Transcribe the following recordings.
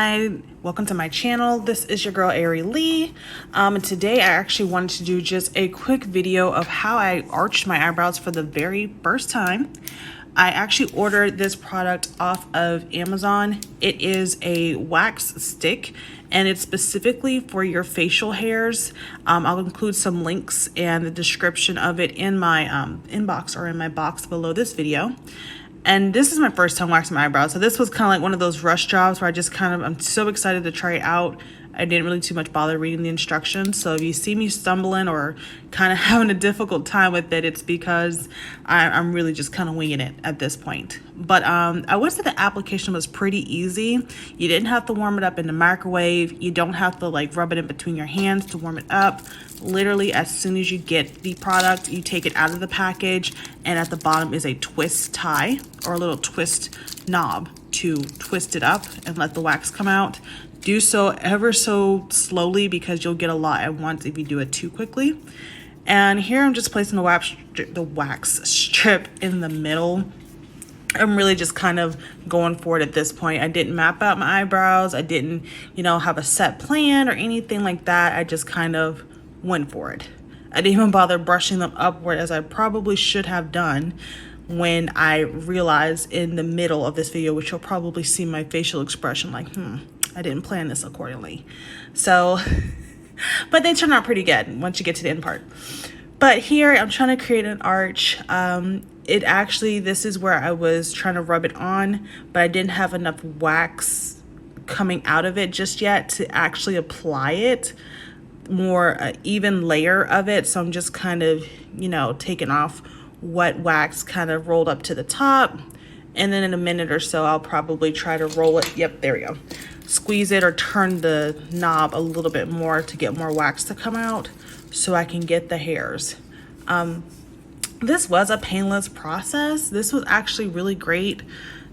Hi, welcome to my channel. This is your girl Ari Lee. And today I actually wanted to do just a quick video of how I arched my eyebrows for the very first time. I actually ordered this product off of Amazon. It is a wax stick and it's specifically for your facial hairs. I'll include some links and the description of it in my inbox or in my box below this video. And this is my first time waxing my eyebrows. So this was kind of like one of those rush jobs where I'm so excited to try it out. I didn't really too much bother reading the instructions. So if you see me stumbling or kind of having a difficult time with it, it's because I'm really just kind of winging it at this point. But I would say the application was pretty easy. You didn't have to warm it up in the microwave. You don't have to like rub it in between your hands to warm it up. Literally, as soon as you get the product, you take it out of the package, and at the bottom is a twist tie or a little twist knob to twist it up and let the wax come out. Do so ever so slowly because you'll get a lot at once if you do it too quickly. And here I'm just placing the wax strip in the middle. I'm really just kind of going for it at this point. I didn't map out my eyebrows. I didn't, have a set plan or anything like that. I just kind of went for it. I didn't even bother brushing them upward as I probably should have done when I realized in the middle of this video, which you'll probably see my facial expression like, I didn't plan this accordingly. So, but they turned out pretty good once you get to the end part. But here I'm trying to create an arch. This is where I was trying to rub it on, but I didn't have enough wax coming out of it just yet to actually apply it more even layer of it. So I'm just kind of, taking off what wax kind of rolled up to the top. And then in a minute or so, I'll probably try to roll it. Yep, there we go. Squeeze it or turn the knob a little bit more to get more wax to come out so I can get the hairs. This was a painless process. This was actually really great.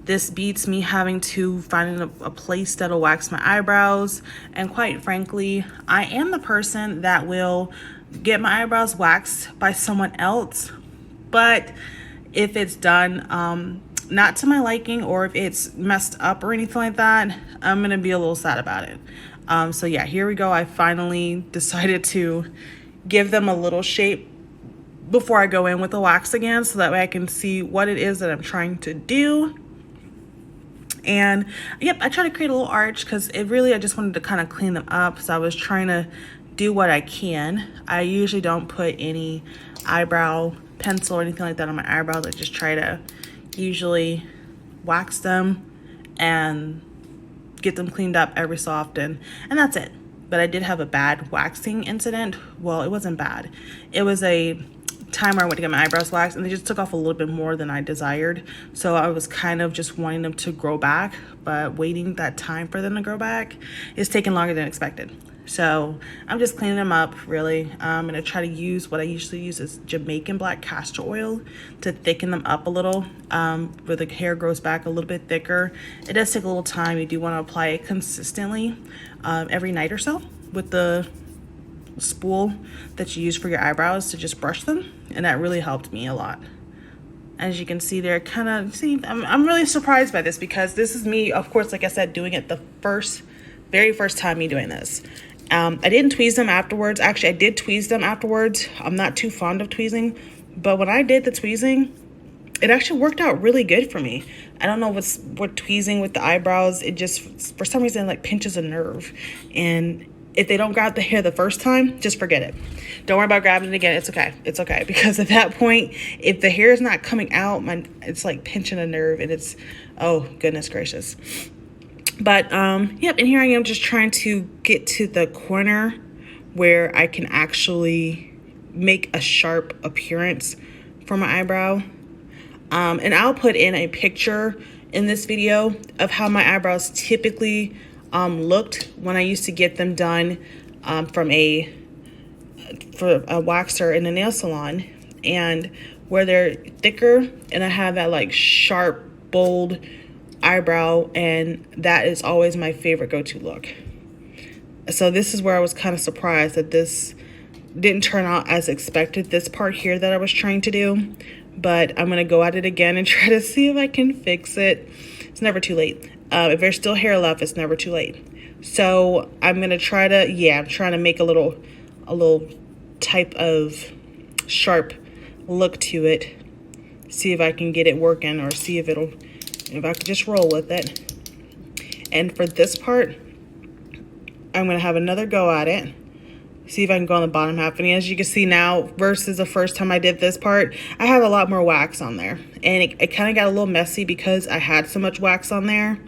This beats me having to find a place that'll wax my eyebrows. And quite frankly, I am the person that will get my eyebrows waxed by someone else. But if it's done not to my liking, or if it's messed up or anything like that, I'm gonna be a little sad about it. So yeah, here we go. I finally decided to give them a little shape before I go in with the wax again, so that way I can see what it is that I'm trying to do. And yep, I try to create a little arch because I just wanted to kind of clean them up. So I was trying to do what I can. I usually don't put any eyebrow pencil or anything like that on my eyebrows. I just try to usually wax them and get them cleaned up every so often. And that's it. But I did have a bad waxing incident. Well, it wasn't bad. It was a time where I went to get my eyebrows waxed and they just took off a little bit more than I desired. So I was kind of just wanting them to grow back, but waiting that time for them to grow back is taking longer than expected. So I'm just cleaning them up, really. I'm gonna try to use what I usually use is Jamaican black castor oil to thicken them up a little, where the hair grows back a little bit thicker. It does take a little time. You do wanna apply it consistently every night or so with the spool that you use for your eyebrows to just brush them, and that really helped me a lot. As you can see there, I'm really surprised by this because this is me, of course, like I said, doing it the very first time me doing this. I didn't tweeze them afterwards. Actually, I did tweeze them afterwards. I'm not too fond of tweezing, but when I did the tweezing, it actually worked out really good for me. I don't know what tweezing with the eyebrows, it just for some reason like pinches a nerve, and if they don't grab the hair the first time, just forget it. Don't worry about grabbing it again. It's okay. It's okay. Because at that point, if the hair is not coming out, it's like pinching a nerve, and it's, oh, goodness gracious. But, yep, and here I am just trying to get to the corner where I can actually make a sharp appearance for my eyebrow. And I'll put in a picture in this video of how my eyebrows typically looked when I used to get them done for a waxer in a nail salon, and where they're thicker and I have that like sharp, bold eyebrow, and that is always my favorite go-to look. So this is where I was kind of surprised that this didn't turn out as expected, this part here that I was trying to do, but I'm gonna go at it again and try to see if I can fix it. It's never too late. If there's still hair left, it's never too late. So I'm gonna try to, yeah, I'm trying to make a little type of sharp look to it. See if I can get it working, or see if I can just roll with it. And for this part, I'm gonna have another go at it. See if I can go on the bottom half. And as you can see now, versus the first time I did this part, I have a lot more wax on there. And it kind of got a little messy because I had so much wax on there.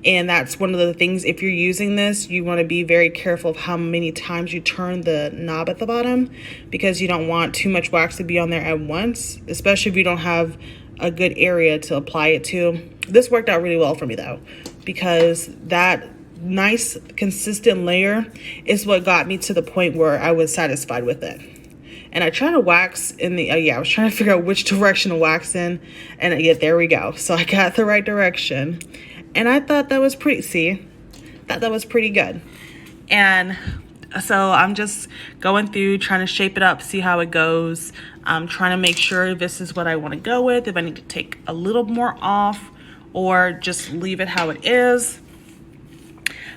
And that's one of the things, if you're using this, you want to be very careful of how many times you turn the knob at the bottom, because you don't want too much wax to be on there at once, especially if you don't have a good area to apply it to. This worked out really well for me though, because that nice consistent layer is what got me to the point where I was satisfied with it. And I tried to wax in the I was trying to figure out which direction to wax in, and yeah, there we go. So I got the right direction, and I thought that was pretty, that was pretty good. And so I'm just going through trying to shape it up, see how it goes. I'm trying to make sure this is what I want to go with, if I need to take a little more off or just leave it how it is.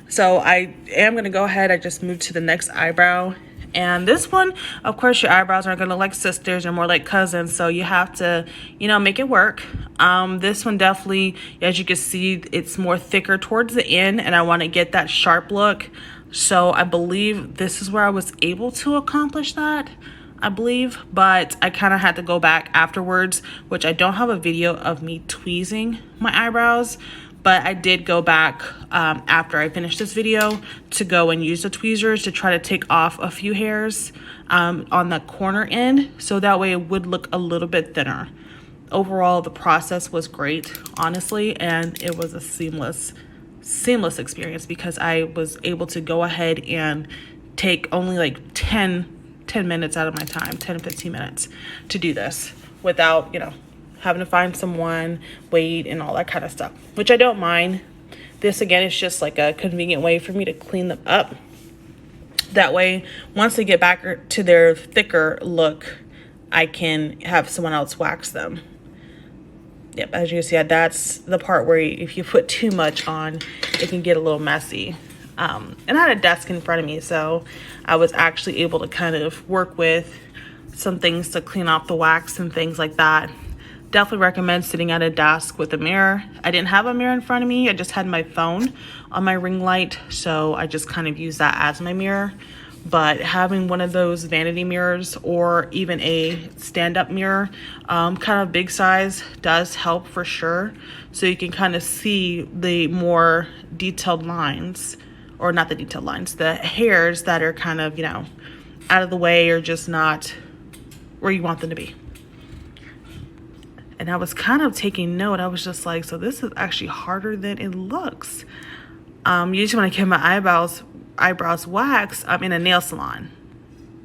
So I am going to go ahead. I just moved to the next eyebrow. And this one, of course, your eyebrows aren't going to look like sisters. They're more like cousins. So you have to, you know, make it work. This one definitely, as you can see, it's more thicker towards the end. And I want to get that sharp look. So I believe this is where I was able to accomplish that, I believe. But I kind of had to go back afterwards, which I don't have a video of me tweezing my eyebrows. But I did go back after I finished this video to go and use the tweezers to try to take off a few hairs on the corner end, so that way it would look a little bit thinner. Overall, the process was great, honestly, and it was a seamless experience, because I was able to go ahead and take only like 10 minutes out of my time, 10-15 minutes to do this without, you know, having to find someone, wait, and all that kind of stuff, which I don't mind. This, again, is just like a convenient way for me to clean them up. That way, once they get back to their thicker look, I can have someone else wax them. Yep, as you can see, that's the part where if you put too much on, it can get a little messy. And I had a desk in front of me, so I was actually able to kind of work with some things to clean off the wax and things like that. Definitely recommend sitting at a desk with a mirror. I didn't have a mirror in front of me. I just had my phone on my ring light, so I just kind of used that as my mirror. But having one of those vanity mirrors, or even a stand-up mirror, kind of big size, does help for sure. So you can kind of see the more detailed lines, or not the detailed lines, the hairs that are kind of, you know, out of the way or just not where you want them to be. And I was kind of taking note. I was just like, so this is actually harder than it looks. Usually when I get my eyebrows waxed, I'm in a nail salon.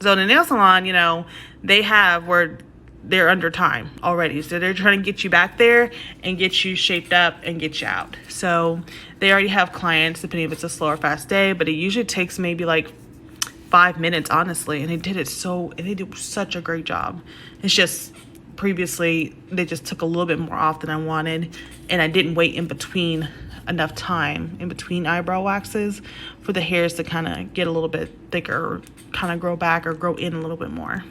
So in a nail salon, you know, they have where they're under time already. So they're trying to get you back there and get you shaped up and get you out. So they already have clients, depending if it's a slow or fast day, but it usually takes maybe like 5 minutes, honestly. And they did such a great job. It's just, previously they just took a little bit more off than I wanted, and I didn't wait in between enough time in between eyebrow waxes for the hairs to kind of get a little bit thicker, or kind of grow back or grow in a little bit more.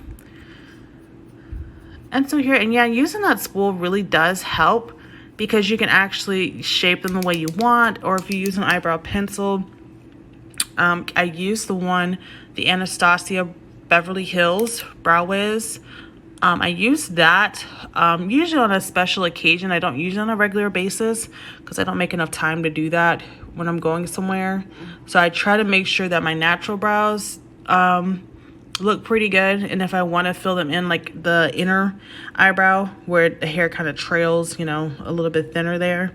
And so here, and yeah, using that spool really does help, because you can actually shape them the way you want. Or if you use an eyebrow pencil, I use the Anastasia Beverly Hills Brow Wiz. I use that usually on a special occasion. I don't use it on a regular basis because I don't make enough time to do that when I'm going somewhere. So I try to make sure that my natural brows look pretty good. And if I want to fill them in, like the inner eyebrow where the hair kind of trails, you know, a little bit thinner there,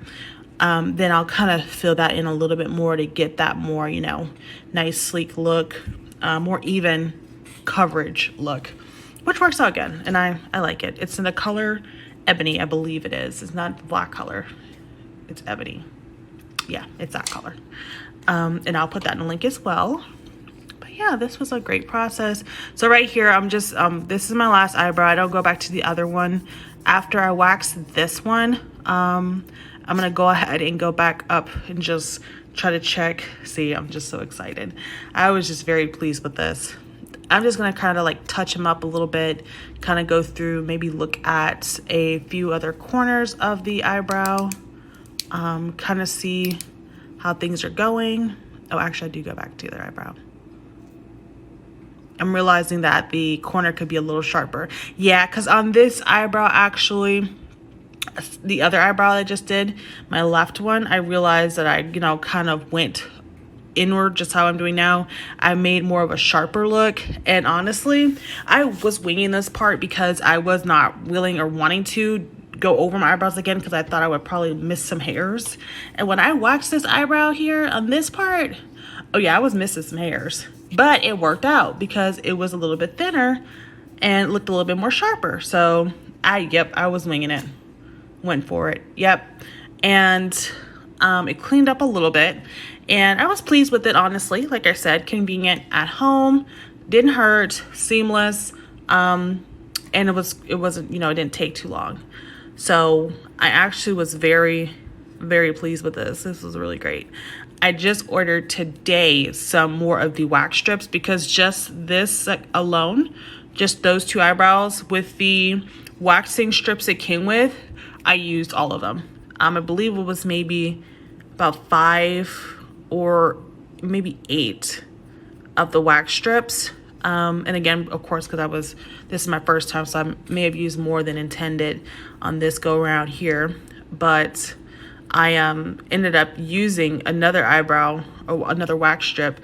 then I'll kind of fill that in a little bit more to get that more, you know, nice sleek look, more even coverage look. Which works out good, and I like it. It's in the color Ebony, I believe it is. It's not the black color. It's Ebony. Yeah, it's that color. And I'll put that in the link as well. But yeah, this was a great process. So right here, I'm just, this is my last eyebrow. I don't go back to the other one. After I wax this one, I'm I'm gonna go ahead and go back up and just try to check. See, I'm just so excited. I was just very pleased with this. I'm just gonna kind of like touch them up a little bit, kind of go through, maybe look at a few other corners of the eyebrow, kind of see how things are going. Oh, actually I do go back to the other eyebrow. I'm realizing that the corner could be a little sharper. Yeah, because on this eyebrow, actually, the other eyebrow I just did, my left one, I realized that I, you know, kind of went inward, just how I'm doing now. I made more of a sharper look. And honestly, I was winging this part because I was not willing or wanting to go over my eyebrows again because I thought I would probably miss some hairs. And when I waxed this eyebrow here on this part, oh yeah, I was missing some hairs. But it worked out because it was a little bit thinner and looked a little bit more sharper. So I was winging it. Went for it. Yep. And it cleaned up a little bit. And I was pleased with it, honestly. Like I said, convenient at home. Didn't hurt. Seamless. And it wasn't, you know, it didn't take too long. So I actually was very, very pleased with this. This was really great. I just ordered today some more of the wax strips because just this alone, just those two eyebrows with the waxing strips it came with, I used all of them. I believe it was maybe about 5 or maybe 8 of the wax strips. And again, of course, because this is my first time, so I may have used more than intended on this go around here. But I ended up using another eyebrow or another wax strip,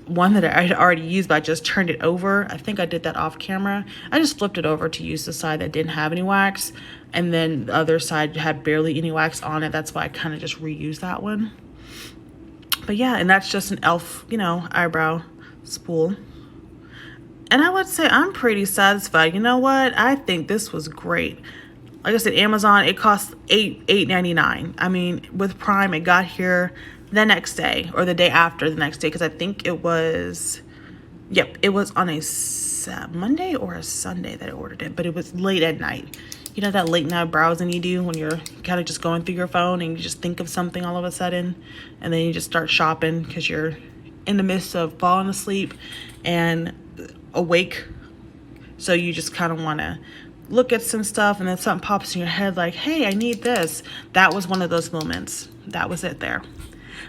one that I had already used, but I just turned it over. I think I did that off camera. I just flipped it over to use the side that didn't have any wax, and then the other side had barely any wax on it. That's why I kind of just reused that one. But yeah, and that's just an e.l.f., you know, eyebrow spool. And I would say I'm pretty satisfied. You know what? I think this was great. Like I said, Amazon, it cost $8.99. I mean, with Prime, it got here the next day or the day after the next day, because I think it was, yep, it was on a Monday or a Sunday that I ordered it, but it was late at night. You know that late night browsing you do when you're kind of just going through your phone and you just think of something all of a sudden, and then you just start shopping because you're in the midst of falling asleep and awake. So you just kind of want to look at some stuff, and then something pops in your head like, hey, I need this. That was one of those moments. That was it there.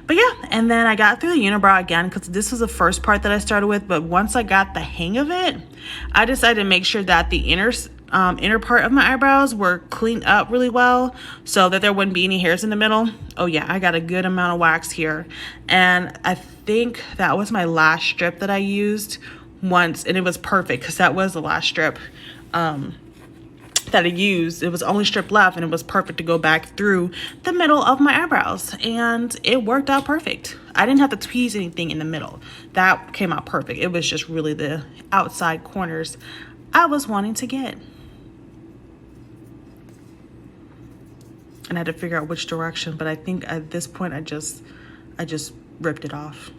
But yeah, and then I got through the unibrow again because this was the first part that I started with. But once I got the hang of it, I decided to make sure that the inner part of my eyebrows were cleaned up really well so that there wouldn't be any hairs in the middle. Oh yeah, I got a good amount of wax here. And I think that was my last strip that I used once, and it was perfect because that was the last strip that I used. It was only strip left, and it was perfect to go back through the middle of my eyebrows, and it worked out perfect. I didn't have to tweeze anything in the middle. That came out perfect. It was just really the outside corners I was wanting to get. And I had to figure out which direction, but I think at this point I just ripped it off.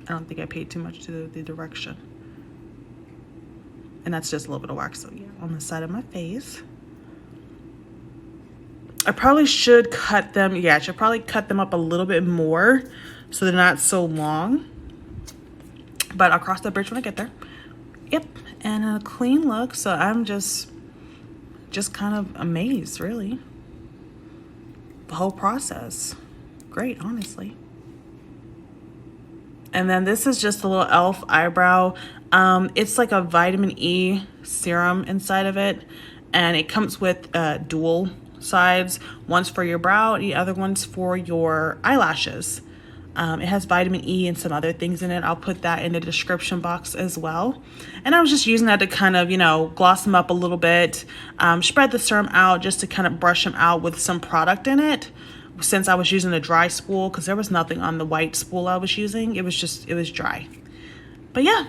I don't think I paid too much to the direction. And that's just a little bit of wax, so yeah, on the side of my face. I probably should cut them, yeah, I should probably cut them up a little bit more so they're not so long. But I'll cross that bridge when I get there. Yep, and a clean look, so I'm just kind of amazed, really. The whole process. Great, honestly. And then this is just a little e.l.f. eyebrow. It's like a vitamin E serum inside of it, and it comes with dual sides. One's for your brow and the other one's for your eyelashes. It has vitamin E and some other things in it. I'll put that in the description box as well. And I was just using that to kind of, you know, gloss them up a little bit, spread the serum out just to kind of brush them out with some product in it. Since I was using a dry spool, because there was nothing on the white spool I was using. It was dry. But yeah.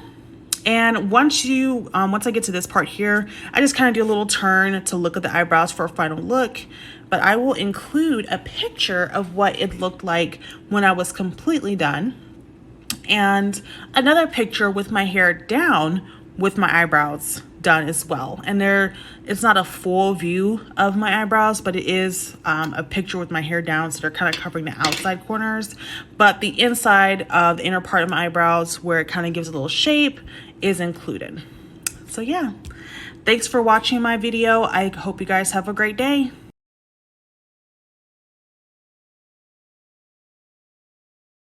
And once I get to this part here, I just kind of do a little turn to look at the eyebrows for a final look. But I will include a picture of what it looked like when I was completely done, and another picture with my hair down with my eyebrows done as well. And it's not a full view of my eyebrows, but it is a picture with my hair down, so they're kind of covering the outside corners. But the inside of the inner part of my eyebrows, where it kind of gives a little shape, is included. So yeah, thanks for watching my video. I hope you guys have a great day.